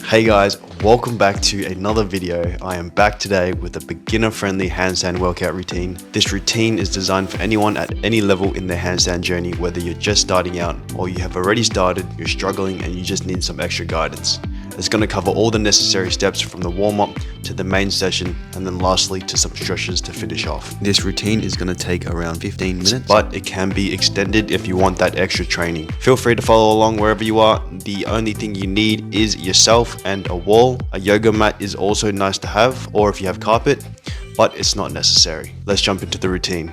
Hey guys, welcome back to another video. I am back today with a beginner-friendly handstand workout routine. This routine is designed for anyone at any level in their handstand journey, whether you're just starting out or you have already started, you're struggling and you just need some extra guidance. It's going to cover all the necessary steps from the warm-up to the main session, and then lastly to some stretches to finish off. This routine is going to take around 15 minutes, but it can be extended if you want that extra training. Feel free to follow along wherever you are. The only thing you need is yourself and a wall. A yoga mat is also nice to have, or if you have carpet, but it's not necessary. Let's jump into the routine.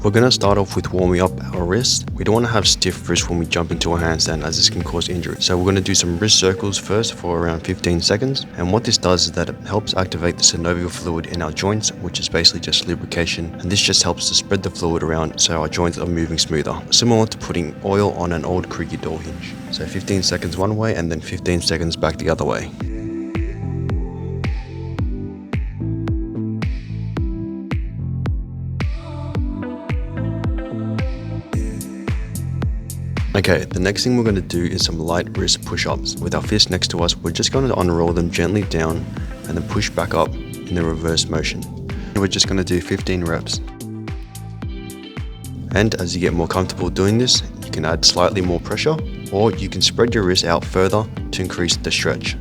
We're going to start off with warming up our wrists. We don't want to have stiff wrists when we jump into a handstand, as this can cause injury. So we're going to do some wrist circles first for around 15 seconds. And what this does is that it helps activate the synovial fluid in our joints, which is basically just lubrication. And this just helps to spread the fluid around so our joints are moving smoother. Similar to putting oil on an old creaky door hinge. So 15 seconds one way and then 15 seconds back the other way. Okay, the next thing we're going to do is some light wrist push-ups. With our fists next to us, we're just going to unroll them gently down and then push back up in the reverse motion. And we're just going to do 15 reps. And as you get more comfortable doing this, you can add slightly more pressure, or you can spread your wrists out further to increase the stretch.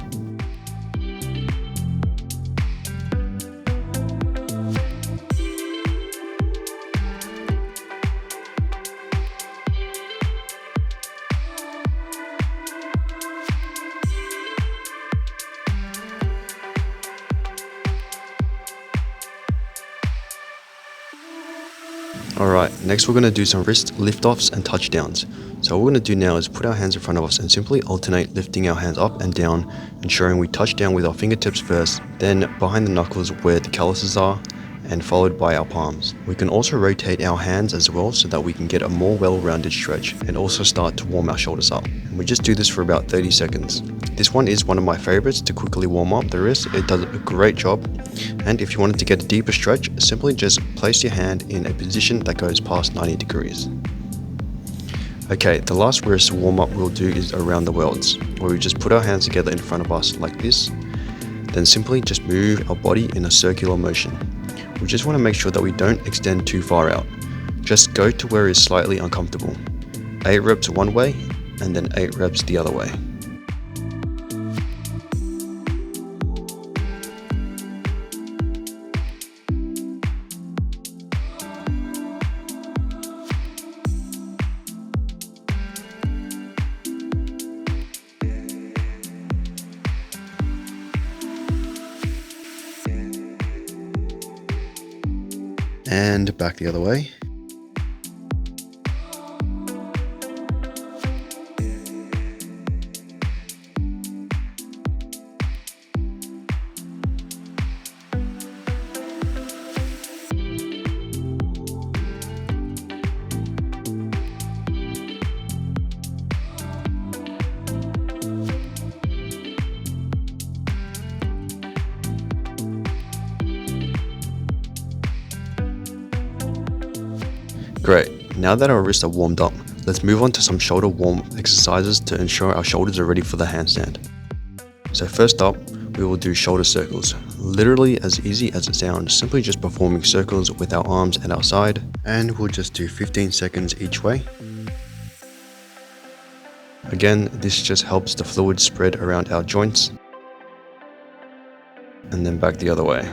Alright, next we're going to do some wrist lift-offs and touchdowns. So what we're going to do now is put our hands in front of us and simply alternate lifting our hands up and down, ensuring we touch down with our fingertips first, then behind the knuckles where the calluses are, and followed by our palms. We can also rotate our hands as well so that we can get a more well-rounded stretch and also start to warm our shoulders up. And we just do this for about 30 seconds. This one is one of my favorites to quickly warm up the wrist. It does a great job. And if you wanted to get a deeper stretch, simply just place your hand in a position that goes past 90 degrees. Okay, the last wrist warm up we'll do is around the worlds, where we just put our hands together in front of us like this, then simply just move our body in a circular motion. We just want to make sure that we don't extend too far out. Just go to where it's slightly uncomfortable. 8 reps one way, and then 8 reps the other way. And back the other way. Great, now that our wrists are warmed up, let's move on to some shoulder warm exercises to ensure our shoulders are ready for the handstand. So first up, we will do shoulder circles. Literally as easy as it sounds, simply just performing circles with our arms at our side, and we'll just do 15 seconds each way. Again, this just helps the fluid spread around our joints, and then back the other way.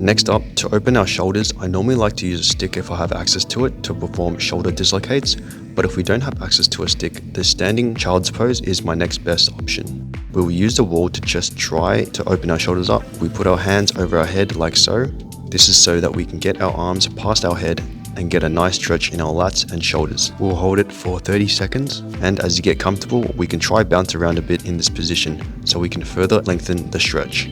Next up, to open our shoulders, I normally like to use a stick if I have access to it to perform shoulder dislocates, but if we don't have access to a stick, the standing child's pose is my next best option. We will use the wall to just try to open our shoulders up. We put our hands over our head like so. This is so that we can get our arms past our head and get a nice stretch in our lats and shoulders. We'll hold it for 30 seconds, and as you get comfortable, we can try bounce around a bit in this position so we can further lengthen the stretch.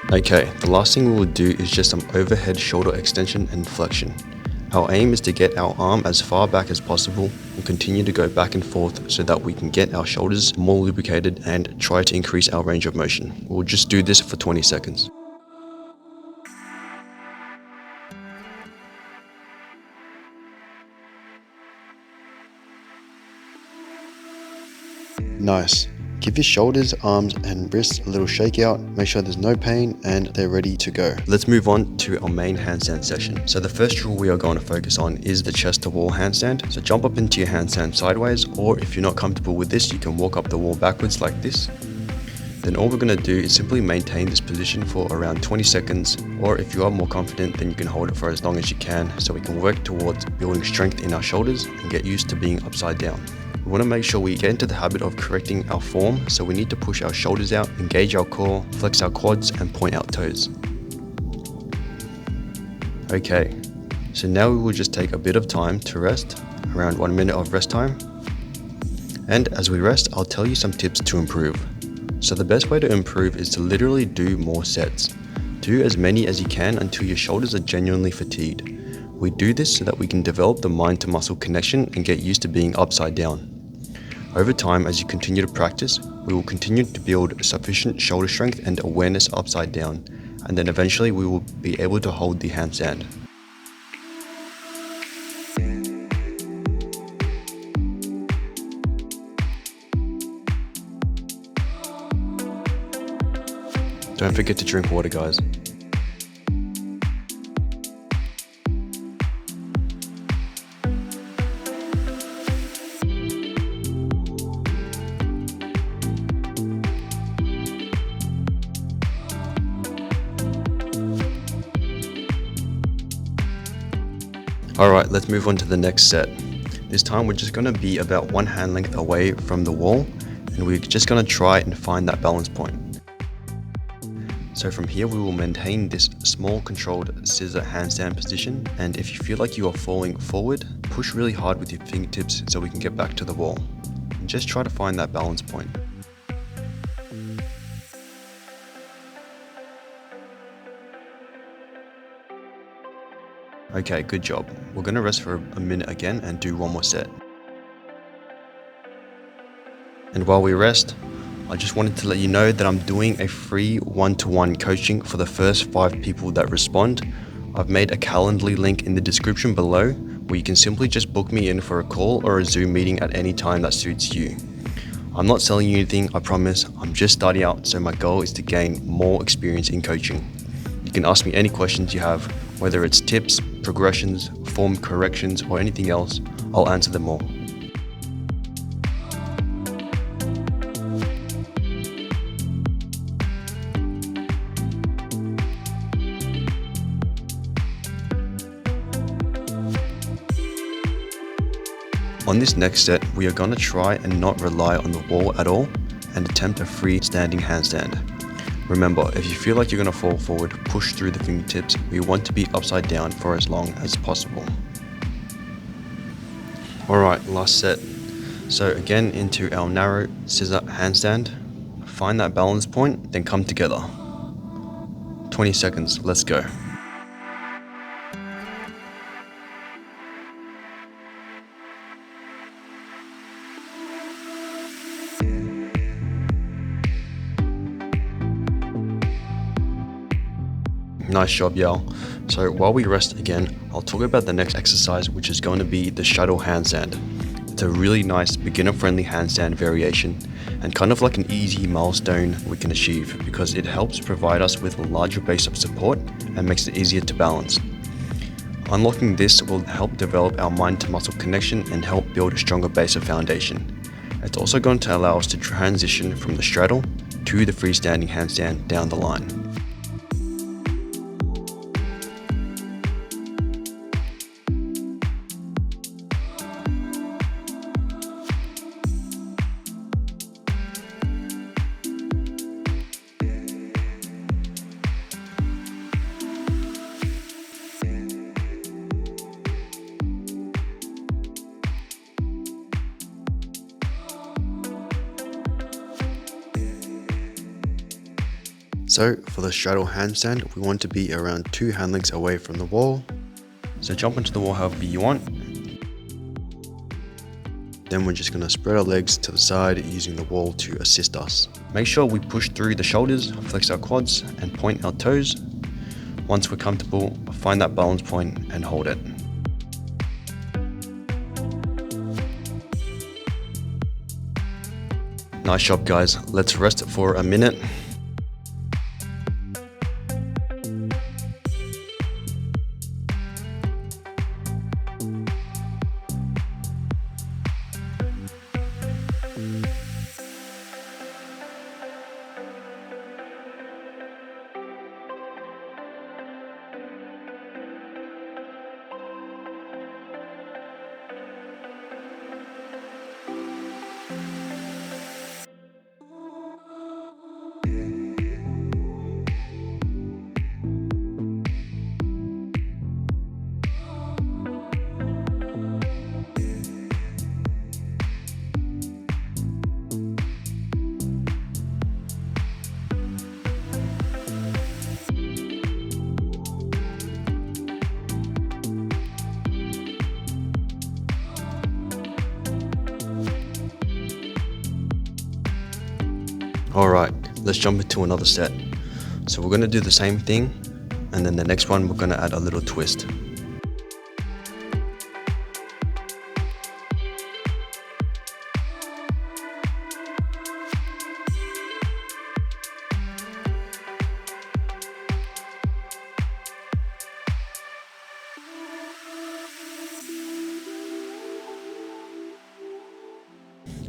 Okay, the last thing we will do is just some overhead shoulder extension and flexion. Our aim is to get our arm as far back as possible and continue to go back and forth so that we can get our shoulders more lubricated and try to increase our range of motion. We'll just do this for 20 seconds. Nice. Give your shoulders, arms and wrists a little shake out, make sure there's no pain and they're ready to go. Let's move on to our main handstand session. So the first drill we are going to focus on is the chest to wall handstand. So jump up into your handstand sideways, or if you're not comfortable with this, you can walk up the wall backwards like this. Then all we're going to do is simply maintain this position for around 20 seconds, or if you are more confident, then you can hold it for as long as you can so we can work towards building strength in our shoulders and get used to being upside down. We want to make sure we get into the habit of correcting our form, so we need to push our shoulders out, engage our core, flex our quads and point out toes. Okay, so now we will just take a bit of time to rest, around 1 minute of rest time. And as we rest, I'll tell you some tips to improve. So the best way to improve is to literally do more sets. Do as many as you can until your shoulders are genuinely fatigued. We do this so that we can develop the mind to muscle connection and get used to being upside down. Over time, as you continue to practice, we will continue to build sufficient shoulder strength and awareness upside down, and then eventually we will be able to hold the handstand. Don't forget to drink water, guys. Alright, let's move on to the next set. This time we're just going to be about one hand length away from the wall, and we're just going to try and find that balance point. So from here we will maintain this small controlled scissor handstand position, and if you feel like you are falling forward, push really hard with your fingertips so we can get back to the wall. And just try to find that balance point. Okay, good job. We're going to rest for a minute again and do one more set. And while we rest, I just wanted to let you know that I'm doing a free one-to-one coaching for the first 5 people that respond. I've made a Calendly link in the description below where you can simply just book me in for a call or a Zoom meeting at any time that suits you. I'm not selling you anything, I promise. I'm just starting out, so my goal is to gain more experience in coaching. You can ask me any questions you have, whether it's tips, progressions, form corrections, or anything else. I'll answer them all. On this next set, we are going to try and not rely on the wall at all and attempt a freestanding handstand. Remember, if you feel like you're going to fall forward, push through the fingertips. We want to be upside down for as long as possible. Alright, last set. So again, into our narrow scissor handstand. Find that balance point, then come together. 20 seconds, let's go. Nice job, y'all. So while we rest again, I'll talk about the next exercise, which is going to be the straddle handstand. It's a really nice beginner-friendly handstand variation and kind of like an easy milestone we can achieve because it helps provide us with a larger base of support and makes it easier to balance. Unlocking this will help develop our mind to muscle connection and help build a stronger base of foundation. It's also going to allow us to transition from the straddle to the freestanding handstand down the line. So for the straddle handstand, we want to be around 2 hand lengths away from the wall. So jump into the wall however you want. Then we're just going to spread our legs to the side using the wall to assist us. Make sure we push through the shoulders, flex our quads and point our toes. Once we're comfortable, find that balance point and hold it. Nice job guys, let's rest it for a minute. Alright, let's jump into another set. So we're going to do the same thing, and then the next one we're going to add a little twist.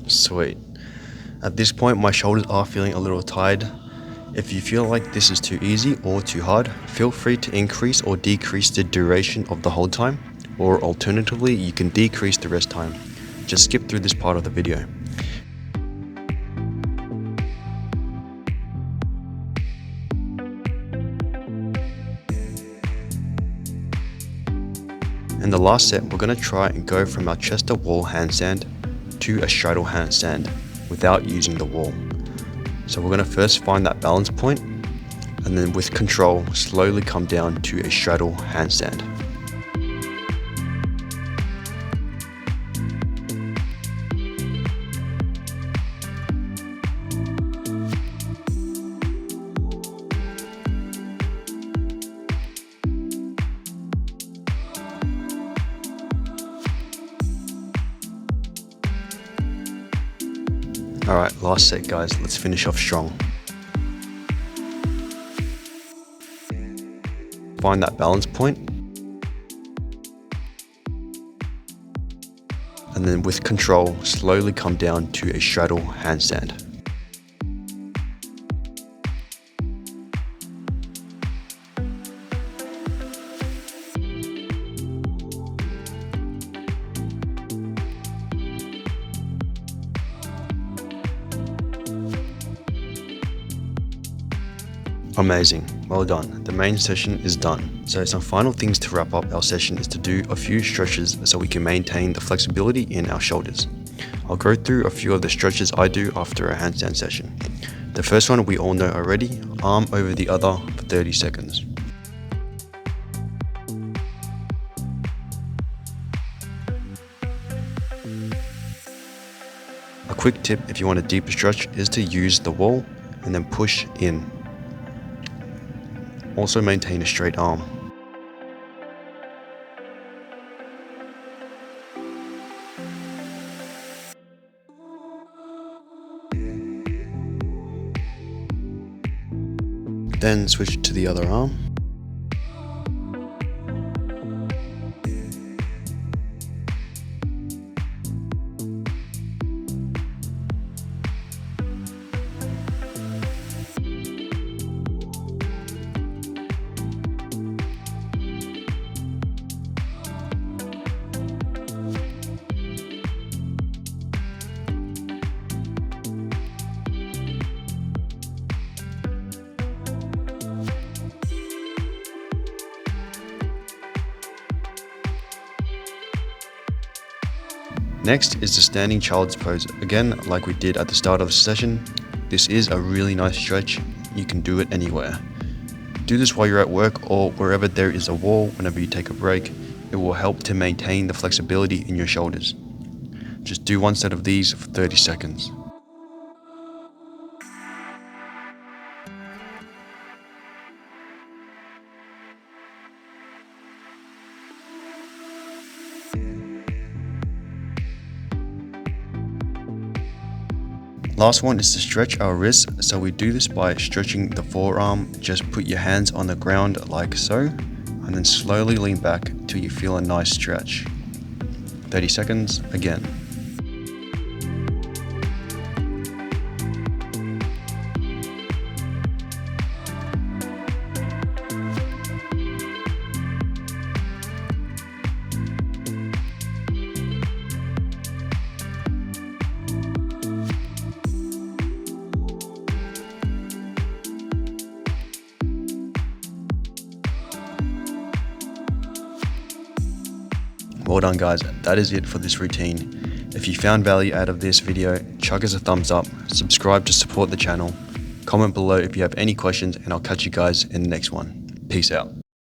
Sweet. At this point, my shoulders are feeling a little tired. If you feel like this is too easy or too hard, feel free to increase or decrease the duration of the hold time, or alternatively, you can decrease the rest time. Just skip through this part of the video. In the last set, we're going to try and go from our chest to wall handstand to a straddle handstand without using the wall. So we're going to first find that balance point, and then with control slowly come down to a straddle handstand. Alright, last set guys, let's finish off strong. Find that balance point, and then with control, slowly come down to a straddle handstand. Amazing, well done. The main session is done. So some final things to wrap up our session is to do a few stretches so we can maintain the flexibility in our shoulders. I'll go through a few of the stretches I do after a handstand session. The first one we all know already, arm over the other for 30 seconds. A quick tip if you want a deeper stretch is to use the wall and then push in. Also maintain a straight arm. Then switch to the other arm. Next is the standing child's pose. Again, like we did at the start of the session, this is a really nice stretch. you can do it anywhere. Do this while you're at work or wherever there is a wall whenever you take a break. It will help to maintain the flexibility in your shoulders. Just do one set of these for 30 seconds. Last one is to stretch our wrists, so we do this by stretching the forearm. Just put your hands on the ground like so, and then slowly lean back till you feel a nice stretch. 30 seconds again. Well done guys, that is it for this routine. If you found value out of this video, chuck us a thumbs up, subscribe to support the channel, comment below if you have any questions, and I'll catch you guys in the next one. Peace out.